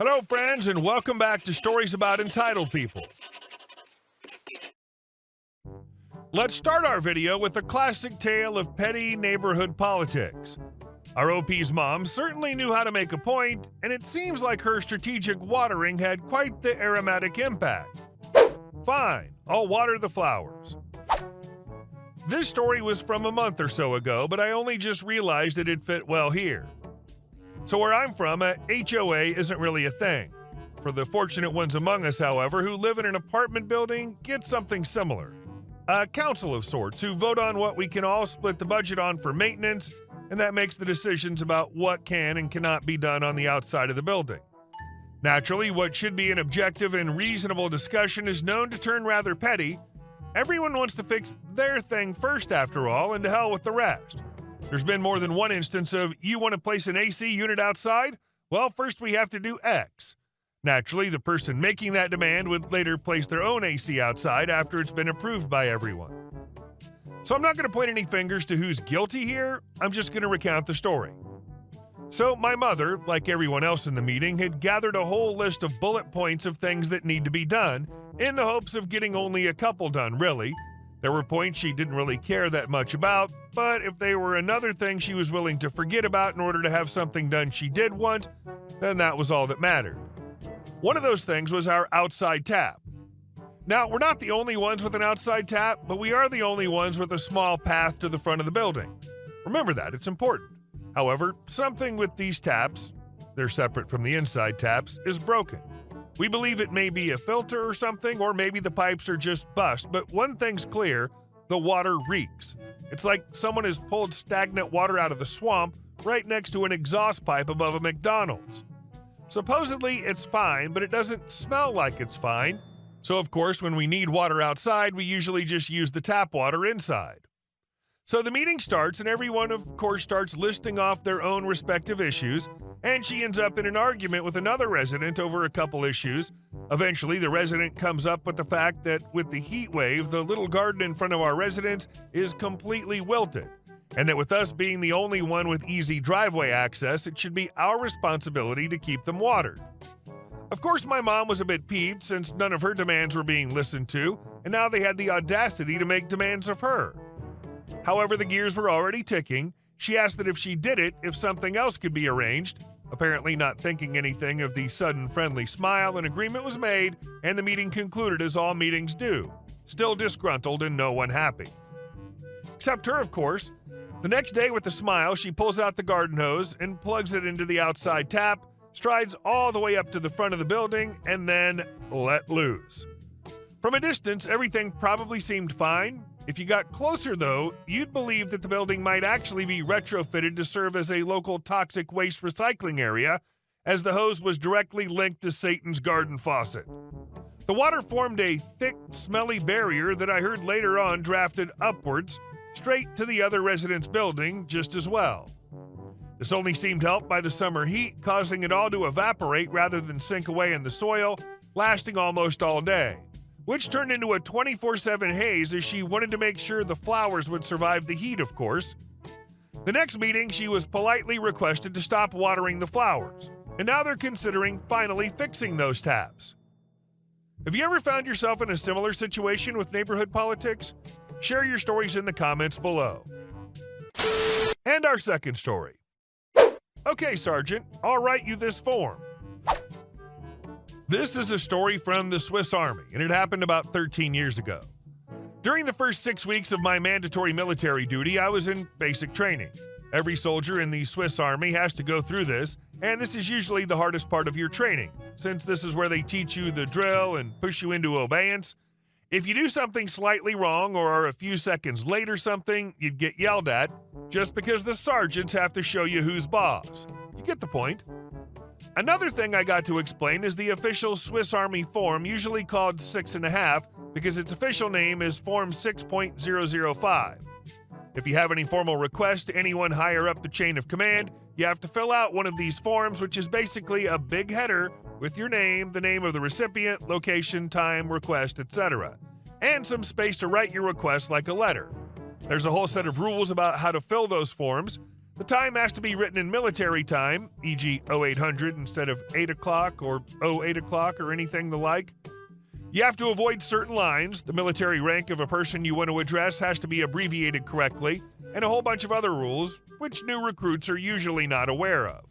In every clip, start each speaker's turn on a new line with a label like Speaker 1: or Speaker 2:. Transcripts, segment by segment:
Speaker 1: Hello, friends, and welcome back to Stories About Entitled People. Let's start our video with a classic tale of petty neighborhood politics. Our OP's mom certainly knew how to make a point, and it seems like her strategic watering had quite the aromatic impact. Fine, I'll water the flowers. This story was from a month or so ago, but I only just realized it fit well here. So where I'm from, a HOA isn't really a thing. For the fortunate ones among us, however, who live in an apartment building, get something similar. A council of sorts who vote on what we can all split the budget on for maintenance, and that makes the decisions about what can and cannot be done on the outside of the building. Naturally, what should be an objective and reasonable discussion is known to turn rather petty. Everyone wants to fix their thing first, after all, and to hell with the rest. There's been more than one instance of, you want to place an AC unit outside? Well, first we have to do X. Naturally, the person making that demand would later place their own AC outside after it's been approved by everyone. So I'm not going to point any fingers to who's guilty here, I'm just going to recount the story. So my mother, like everyone else in the meeting, had gathered a whole list of bullet points of things that need to be done, in the hopes of getting only a couple done, really. There were points she didn't really care that much about, but if they were another thing she was willing to forget about in order to have something done she did want, then that was all that mattered. One of those things was our outside tap. Now, we're not the only ones with an outside tap, but we are the only ones with a small path to the front of the building. Remember that, it's important. However, something with these taps, they're separate from the inside taps, is broken. We believe it may be a filter or something, or maybe the pipes are just bust, but one thing's clear, the water reeks. It's like someone has pulled stagnant water out of the swamp right next to an exhaust pipe above a McDonald's. Supposedly it's fine, but it doesn't smell like it's fine. So of course, when we need water outside, we usually just use the tap water inside. So the meeting starts, and everyone, of course, starts listing off their own respective issues, and she ends up in an argument with another resident over a couple issues. Eventually, the resident comes up with the fact that with the heat wave, the little garden in front of our residence is completely wilted, and that with us being the only one with easy driveway access, it should be our responsibility to keep them watered. Of course, my mom was a bit peeved since none of her demands were being listened to, and now they had the audacity to make demands of her. However, the gears were already ticking. She asked that if she did it, if something else could be arranged. Apparently not thinking anything of the sudden friendly smile, an agreement was made, and the meeting concluded as all meetings do. Still disgruntled and no one happy. Except her, of course. The next day, with a smile, she pulls out the garden hose and plugs it into the outside tap, strides all the way up to the front of the building, and then let loose. From a distance, everything probably seemed fine. If you got closer, though, you'd believe that the building might actually be retrofitted to serve as a local toxic waste recycling area, as the hose was directly linked to Satan's garden faucet. The water formed a thick, smelly barrier that I heard later on drafted upwards, straight to the other residents' building just as well. This only seemed helped by the summer heat, causing it all to evaporate rather than sink away in the soil, lasting almost all day, which turned into a 24/7 haze as she wanted to make sure the flowers would survive the heat, of course. The next meeting, she was politely requested to stop watering the flowers, and now they're considering finally fixing those taps. Have you ever found yourself in a similar situation with neighborhood politics? Share your stories in the comments below. And our second story. Okay, Sergeant, I'll write you this form. This is a story from the Swiss Army, and it happened about 13 years ago. During the first 6 weeks of my mandatory military duty, I was in basic training. Every soldier in the Swiss Army has to go through this, and this is usually the hardest part of your training, since this is where they teach you the drill and push you into obedience. If you do something slightly wrong or are a few seconds late or something, you'd get yelled at, just because the sergeants have to show you who's boss. You get the point. Another thing I got to explain is the official Swiss Army form, usually called 6.5, because its official name is Form 6.005. If you have any formal requests to anyone higher up the chain of command, you have to fill out one of these forms, which is basically a big header with your name, the name of the recipient, location, time, request, etc., and some space to write your request like a letter. There's a whole set of rules about how to fill those forms. The time has to be written in military time, e.g. 0800 instead of 8 o'clock or 08 o'clock or anything the like. You have to avoid certain lines. The military rank of a person you want to address has to be abbreviated correctly, and a whole bunch of other rules, which new recruits are usually not aware of.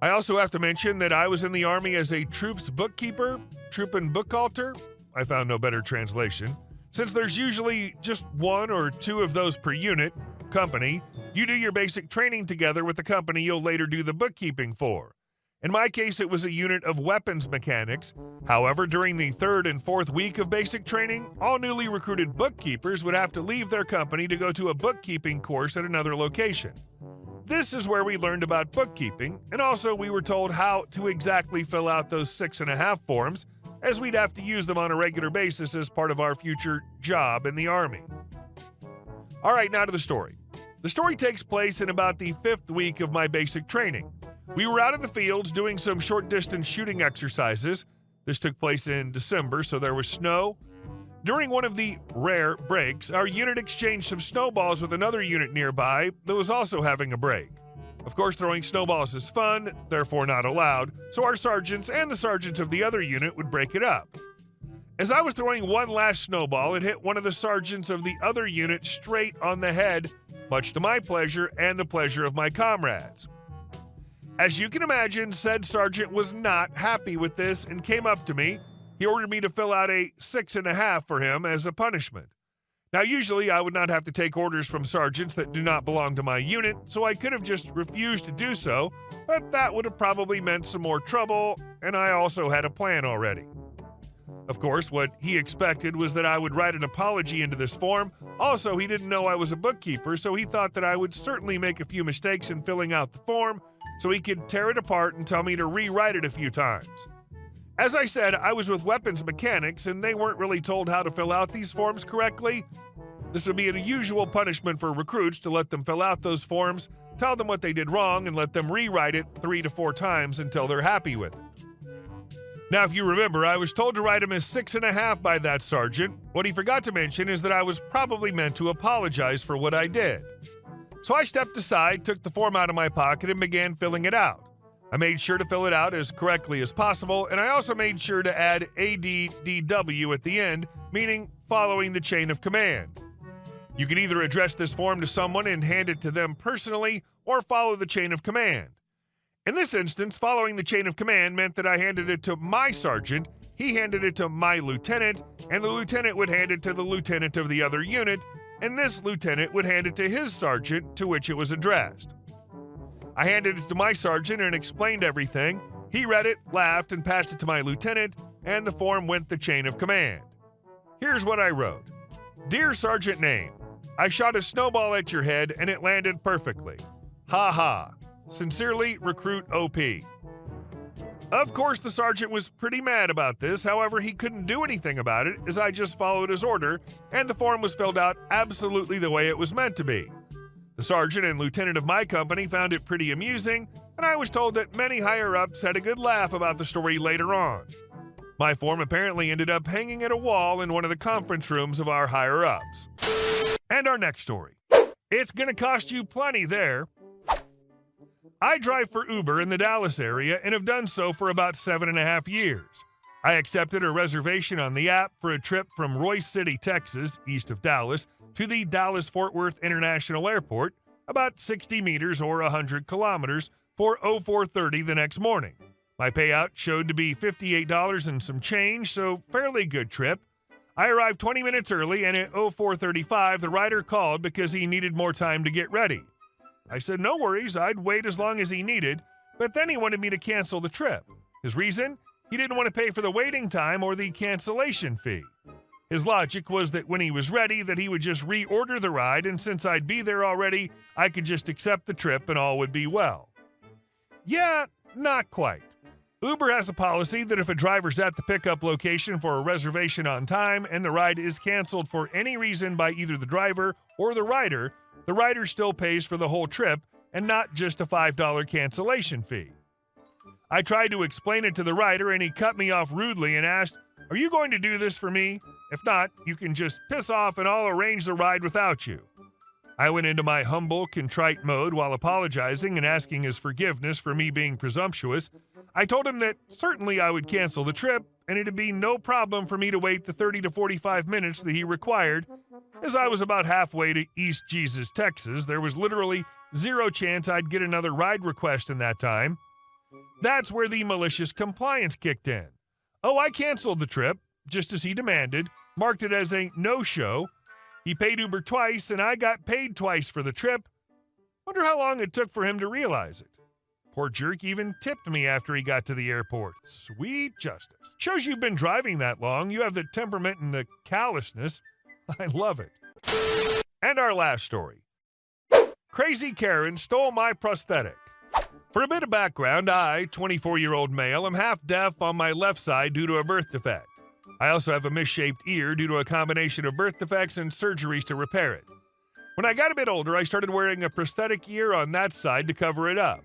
Speaker 1: I also have to mention that I was in the Army as a troops bookkeeper, troop and bookhalter. I found no better translation. Since there's usually just one or two of those per unit, company, you do your basic training together with the company you'll later do the bookkeeping for. In my case, it was a unit of weapons mechanics. However, during the third and fourth week of basic training, all newly recruited bookkeepers would have to leave their company to go to a bookkeeping course at another location. This is where we learned about bookkeeping, and also we were told how to exactly fill out those 6.5 forms, as we'd have to use them on a regular basis as part of our future job in the Army. All right, now to the story. The story takes place in about the 5th week of my basic training. We were out in the fields doing some short-distance shooting exercises. This took place in December, so there was snow. During one of the rare breaks, our unit exchanged some snowballs with another unit nearby that was also having a break. Of course, throwing snowballs is fun, therefore not allowed, so our sergeants and the sergeants of the other unit would break it up. As I was throwing one last snowball, it hit one of the sergeants of the other unit straight on the head, much to my pleasure and the pleasure of my comrades. As you can imagine, said sergeant was not happy with this and came up to me. He ordered me to fill out a 6.5 for him as a punishment. Now, usually I would not have to take orders from sergeants that do not belong to my unit, so I could have just refused to do so, but that would have probably meant some more trouble, and I also had a plan already. Of course, what he expected was that I would write an apology into this form. Also, he didn't know I was a bookkeeper, so he thought that I would certainly make a few mistakes in filling out the form, so he could tear it apart and tell me to rewrite it a few times. As I said, I was with weapons mechanics, and they weren't really told how to fill out these forms correctly. This would be a usual punishment for recruits to let them fill out those forms, tell them what they did wrong, and let them rewrite it 3 to 4 times until they're happy with it. Now, if you remember, I was told to write him as 6.5 by that sergeant. What he forgot to mention is that I was probably meant to apologize for what I did. So I stepped aside, took the form out of my pocket, and began filling it out. I made sure to fill it out as correctly as possible, and I also made sure to add ADDW at the end, meaning following the chain of command. You can either address this form to someone and hand it to them personally, or follow the chain of command. In this instance, following the chain of command meant that I handed it to my sergeant, he handed it to my lieutenant, and the lieutenant would hand it to the lieutenant of the other unit, and this lieutenant would hand it to his sergeant, to which it was addressed. I handed it to my sergeant and explained everything. He read it, laughed, and passed it to my lieutenant, and the form went the chain of command. Here's what I wrote. Dear Sergeant Name, I shot a snowball at your head and it landed perfectly. Ha ha. Sincerely, Recruit OP. Of course, the sergeant was pretty mad about this. However, he couldn't do anything about it as I just followed his order, and the form was filled out absolutely the way it was meant to be. The sergeant and lieutenant of my company found it pretty amusing, and I was told that many higher-ups had a good laugh about the story later on. My form apparently ended up hanging at a wall in one of the conference rooms of our higher-ups. And our next story. It's gonna cost you plenty there. I drive for Uber in the Dallas area and have done so for about 7.5 years. I accepted a reservation on the app for a trip from Royce City, Texas, east of Dallas, to the Dallas-Fort Worth International Airport, about 60 meters or 100 kilometers, for 04:30 the next morning. My payout showed to be $58 and some change, so fairly good trip. I arrived 20 minutes early, and at 04:35 the rider called because he needed more time to get ready. I said no worries, I'd wait as long as he needed, but then he wanted me to cancel the trip. His reason? He didn't want to pay for the waiting time or the cancellation fee. His logic was that when he was ready that he would just reorder the ride, and since I'd be there already, I could just accept the trip and all would be well. Yeah, not quite. Uber has a policy that if a driver's at the pickup location for a reservation on time and the ride is canceled for any reason by either the driver or the rider still pays for the whole trip and not just a $5 cancellation fee. I tried to explain it to the rider and he cut me off rudely and asked, "Are you going to do this for me? If not, you can just piss off and I'll arrange the ride without you." I went into my humble, contrite mode while apologizing and asking his forgiveness for me being presumptuous. I told him that certainly I would cancel the trip, and it'd be no problem for me to wait the 30 to 45 minutes that he required. As I was about halfway to East Jesus, Texas, there was literally zero chance I'd get another ride request in that time. That's where the malicious compliance kicked in. Oh, I canceled the trip, just as he demanded, marked it as a no-show. He paid Uber twice, and I got paid twice for the trip. Wonder how long it took for him to realize it. Poor jerk even tipped me after he got to the airport. Sweet justice. Shows you've been driving that long. You have the temperament and the callousness. I love it. And our last story. Crazy Karen stole my prosthetic. For a bit of background, I, 24-year-old male, am half deaf on my left side due to a birth defect. I also have a misshaped ear due to a combination of birth defects and surgeries to repair it. When I got a bit older, I started wearing a prosthetic ear on that side to cover it up.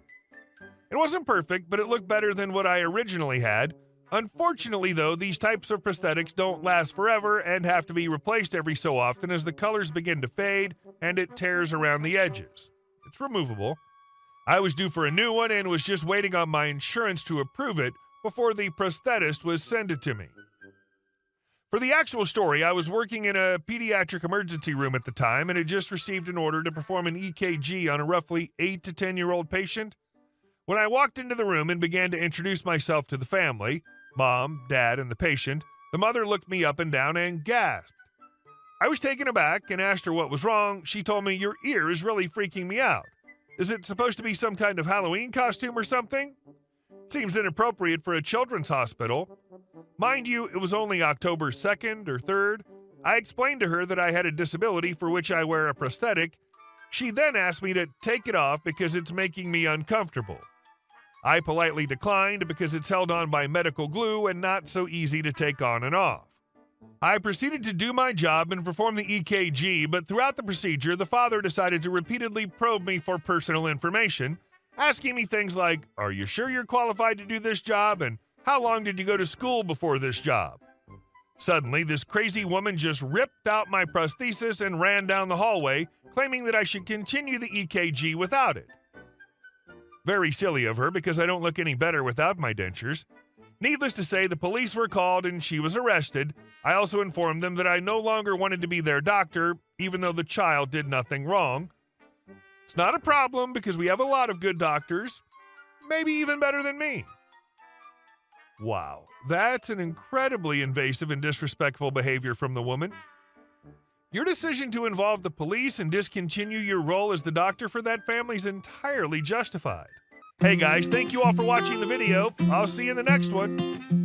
Speaker 1: It wasn't perfect, but it looked better than what I originally had. Unfortunately, though, these types of prosthetics don't last forever and have to be replaced every so often as the colors begin to fade and it tears around the edges. It's removable. I was due for a new one and was just waiting on my insurance to approve it before the prosthetist was sent it to me. For the actual story, I was working in a pediatric emergency room at the time and had just received an order to perform an EKG on a roughly 8 to 10-year-old patient. When I walked into the room and began to introduce myself to the family, Mom, Dad, and the patient, the mother looked me up and down and gasped. I was taken aback and asked her what was wrong. She told me, "Your ear is really freaking me out. Is it supposed to be some kind of Halloween costume or something? Seems inappropriate for a children's hospital." Mind you, it was only October 2nd or 3rd. I explained to her that I had a disability for which I wear a prosthetic. She then asked me to take it off because it's making me uncomfortable. I politely declined because it's held on by medical glue and not so easy to take on and off. I proceeded to do my job and perform the EKG, but throughout the procedure, the father decided to repeatedly probe me for personal information, asking me things like, "Are you sure you're qualified to do this job? And how long did you go to school before this job?" Suddenly, this crazy woman just ripped out my prosthesis and ran down the hallway, claiming that I should continue the EKG without it. Very silly of her because I don't look any better without my dentures. Needless to say, the police were called and she was arrested. I also informed them that I no longer wanted to be their doctor, even though the child did nothing wrong. It's not a problem because we have a lot of good doctors, maybe even better than me. Wow, that's an incredibly invasive and disrespectful behavior from the woman. Your decision to involve the police and discontinue your role as the doctor for that family is entirely justified. Hey guys, thank you all for watching the video. I'll see you in the next one.